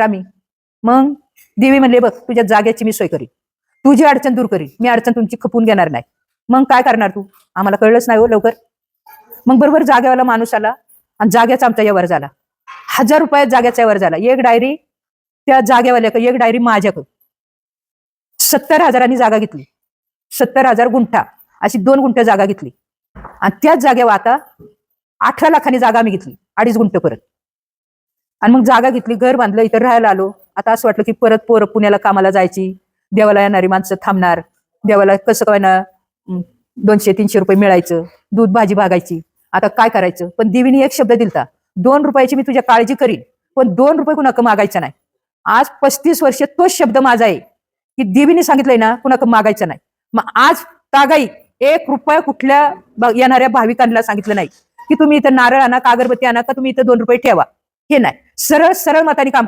आम्ही मग देवी म्हणले बघ तुझ्या जागेची मी सोय करीन, तुझी अडचण दूर करीन, मी अडचण तुमची खपवून घेणार नाही. मग काय करणार तू? आम्हाला कळलंच नाही हो लवकर. मग बरोबर जागेवाला माणूस आला आणि जागेचा आमचा व्यवहार झाला. 1000 रुपयात जागेचा व्यवहार झाला. एक डायरी त्या जागेवाल्याकडे, एक डायरी माझ्याकडे. 70,000 जागा घेतली. 70,000 गुंठा, अशी 2 गुंठ जागा घेतली. आणि त्याच जागेवर आता 18 लाखांनी जागा आम्ही घेतली, 2.5 गुंठ परत. आणि मग जागा घेतली, घर बांधलं, इथं राहायला आलो. आता असं वाटलं की परत पोरं पुण्याला कामाला जायची, देवाला येणारी माणसं थांबणार, देवाला कसं काय ना 200-300 रुपये मिळायचं, दूध भाजी भागायची. आता काय करायचं? पण देवीने एक शब्द दिलता, 2 रुपयाची मी तुझ्या काळजी करीन, पण 2 रुपये कुणाक मागायचं नाही. आज 35 वर्ष तोच शब्द माझा आहे की देवीने सांगितलंय ना कुणाक मागायचं नाही. मग आज तागाई 1 रुपया कुठल्या येणाऱ्या भाविकांना सांगितलं नाही की तुम्ही इथं नारळ आणा का अगरबत्ती आणा का तुम्ही इथं 2 रुपये ठेवा. हे नाही, सरळ सरळ मताने काम